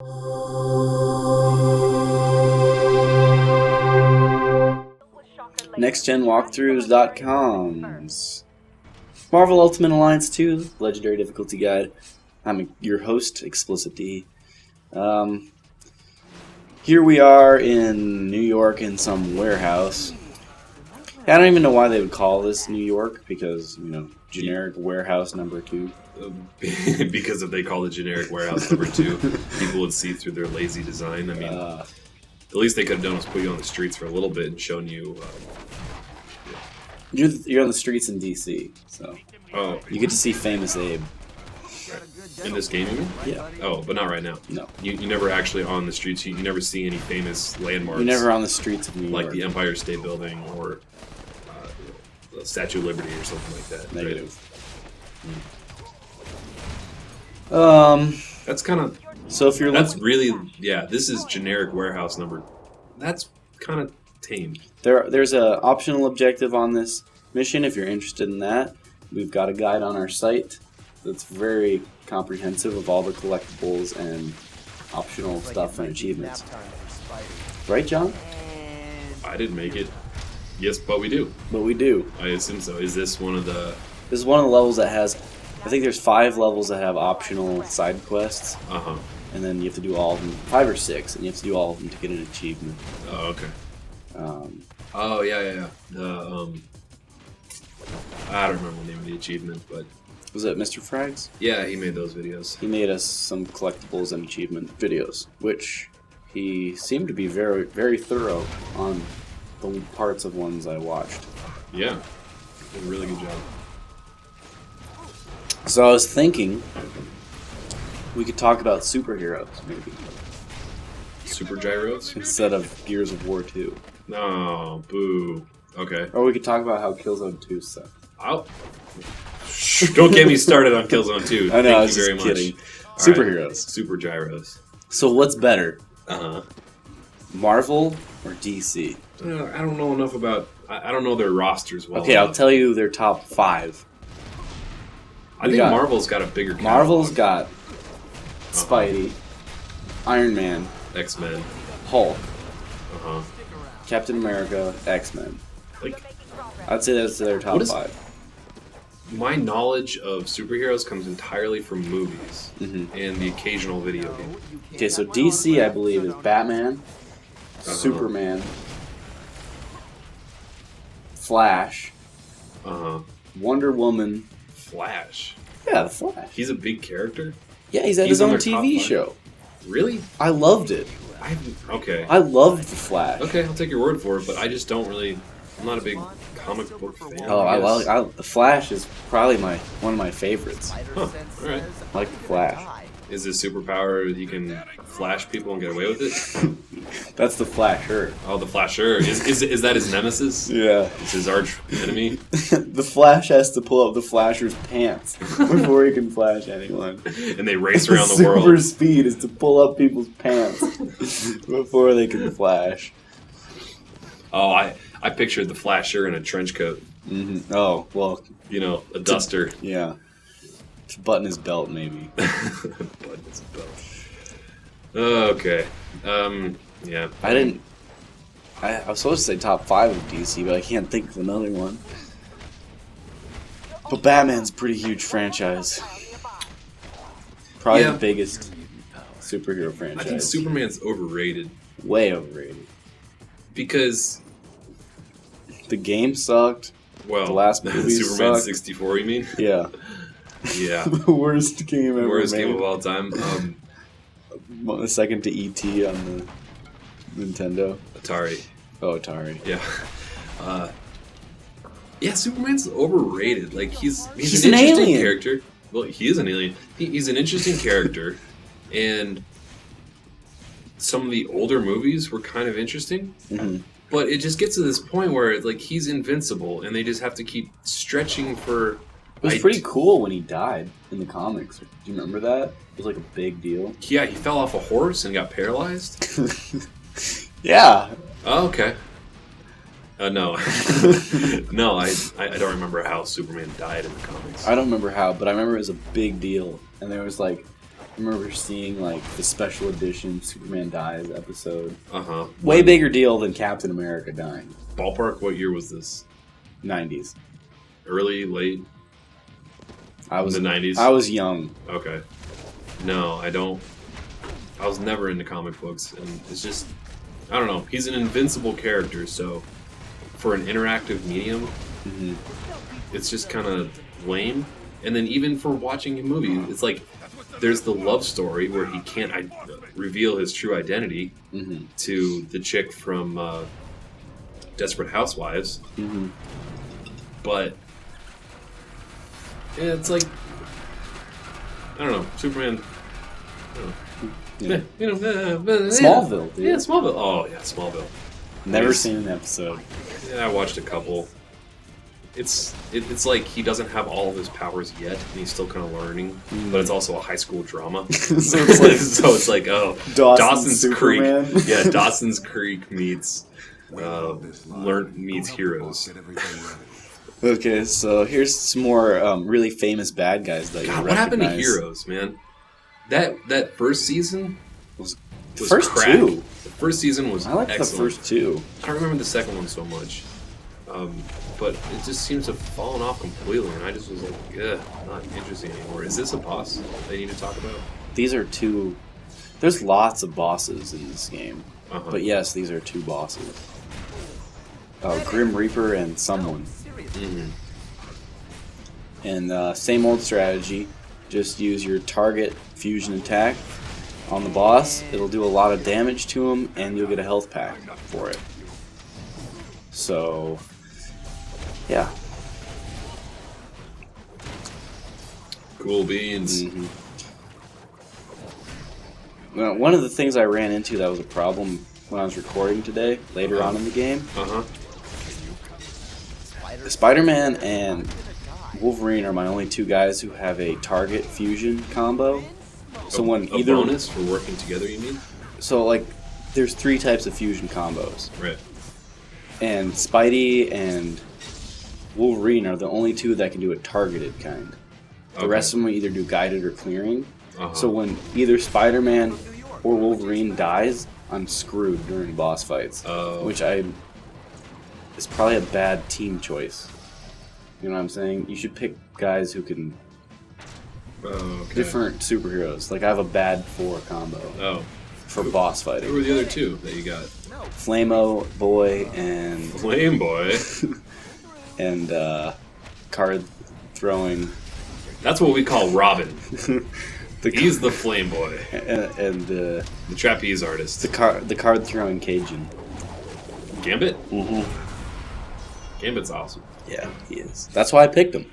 NextGenWalkthroughs.com's Marvel Ultimate Alliance 2 Legendary Difficulty Guide. I'm your host, Explicit D. Here we are in New York in some warehouse. I don't even know why they would call this New York, because, generic warehouse number 2. Because if they call it generic warehouse number 2, people would see through their lazy design. I mean, the least they could have done was put you on the streets for a little bit and shown you... You're on the streets in DC, so you get to see Famous Abe. In this game, you mean? Yeah. Oh, but not right now. No. You never actually on the streets. You never see any famous landmarks. You're never on the streets of New York. Like the Empire State Building or the Statue of Liberty or something like that. Negative. Right? That's kind of... So if you're... That's really... Yeah, this is generic warehouse number... That's kind of tame. There's a optional objective on this mission if you're interested in that. We've got a guide on our site that's very comprehensive of all the collectibles and optional stuff and achievements. Right, John? I didn't make it. Yes, but we do. But we do. I assume so. Is this one of the... This is one of the levels that has... I think there's 5 levels that have optional side quests. Uh-huh. And then you have to do all of them. 5 or 6, and you have to do all of them to get an achievement. Oh, okay. Oh, yeah. I don't remember the name of the achievement, but... Was it Mr. Frags? Yeah, he made those videos. He made us some collectibles and achievement videos, which he seemed to be very, very thorough on the parts of ones I watched. Yeah, did a really good job. So I was thinking we could talk about superheroes, maybe. Super gyros? Instead of Gears of War 2. No, boo. Okay. Or we could talk about how Killzone 2 sucked. Don't get me started on Killzone 2. I know, I Thank was you very just much. kidding. All Superheroes. Right. Super gyros. So what's better? Uh-huh. Marvel or DC? I don't know enough about... I don't know their rosters well Okay, enough. I'll tell you their top 5. I think Marvel's got a bigger catalog. Marvel's got Spidey, Iron Man, X-Men, Hulk, uh-huh, Captain America, X-Men. Like, I'd say that's their top 5. My knowledge of superheroes comes entirely from movies Mm-hmm. and the occasional video game. Okay, so DC, I believe, is Batman, Superman, Flash, Wonder Woman. Flash? Yeah, the Flash. He's a big character? Yeah, he's had his in own their top TV 5? show. Really? I loved it. Okay. I loved the Flash. Okay, I'll take your word for it, but I just don't really... I'm not a big comic book fan. Oh, the Flash is probably one of my favorites. Huh, alright. I like the Flash. Is his superpower he can flash people and get away with it? That's the Flasher. Oh, the Flasher. Is that his nemesis? Yeah. It's his arch enemy? The Flash has to pull up the Flasher's pants before he can flash anyone. And they race around the world. Super speed is to pull up people's pants before they can flash. Oh, I pictured the Flasher in a trench coat. Mm-hmm. Oh, well. A duster. Yeah. To button his belt, maybe. Button his belt. Okay. Yeah. I was supposed to say top 5 of DC, but I can't think of another one. But Batman's a pretty huge franchise. Probably the biggest superhero franchise. I think Superman's overrated. Way overrated. Because... The game sucked. Well, the last movie Superman sucked. 64, you mean? Yeah. Yeah. The worst game ever Worst made. game of all time. Second to E.T. on the Nintendo. Atari. Oh, Atari. Yeah. Yeah, Superman's overrated. Like, he's an an interesting alien. character. Well, he is an alien. He's an interesting character. And some of the older movies were kind of interesting. Mm-hmm. But it just gets to this point where, like, he's invincible, and they just have to keep stretching for... It was pretty cool when he died in the comics. Do you remember that? It was like a big deal. Yeah, he fell off a horse and got paralyzed? Yeah. Oh, okay. No. No, I don't remember how Superman died in the comics. I don't remember how, but I remember it was a big deal. And there was like remember seeing like the special edition Superman Dies episode. Way bigger deal than Captain America dying. Ballpark. What year was this? 90s. Early, late. I was in the 90s. I was young. Okay. No, I don't. I was never into comic books, and it's just, I don't know. He's an invincible character, so for an interactive medium, it's just kind of lame. And then even for watching a movie, it's like there's the love story where he can't reveal his true identity to the chick from Desperate Housewives. But yeah, it's like, I don't know, Superman. I don't know. Yeah. Smallville, dude. Yeah, Smallville. Oh, yeah, Smallville. Never seen an episode. Yeah, I watched a couple. It's like he doesn't have all of his powers yet, and he's still kind of learning. But it's also a high school drama, so it's like Dawson's Creek. Yeah, Dawson's Creek meets Heroes. Okay, so here's some more really famous bad guys that you recognize. What happened to Heroes, man? That first season was first crack. two. The first season was I like excellent. the first two. I don't remember the second one so much. But it just seems to have fallen off completely, and I just was like, ugh, not interesting anymore. Is this a boss they need to talk about? These are two... There's lots of bosses in this game. But yes, these are two bosses. Grim Reaper and someone. And same old strategy. Just use your target fusion attack on the boss. It'll do a lot of damage to him, and you'll get a health pack for it. So... yeah. Cool beans. Well, one of the things I ran into that was a problem when I was recording today, later on in the game, Spider-Man and Wolverine are my only two guys who have a target fusion combo. So when a bonus for working together, you mean? So like, there's three types of fusion combos. Right. And Spidey and Wolverine are the only two that can do a targeted kind. The rest of them either do guided or clearing. So when either Spider-Man or Wolverine dies, I'm screwed during boss fights. Which it's probably a bad team choice. You know what I'm saying? You should pick guys who can... different superheroes. Like I have a bad 4 combo. For boss fighting. Who were the other two that you got? Flame-O Boy and... Flame Boy? and card throwing. That's what we call Robin. He's the Flame Boy. And the trapeze artist. The card throwing Cajun. Gambit? Gambit's awesome. Yeah, he is. That's why I picked him.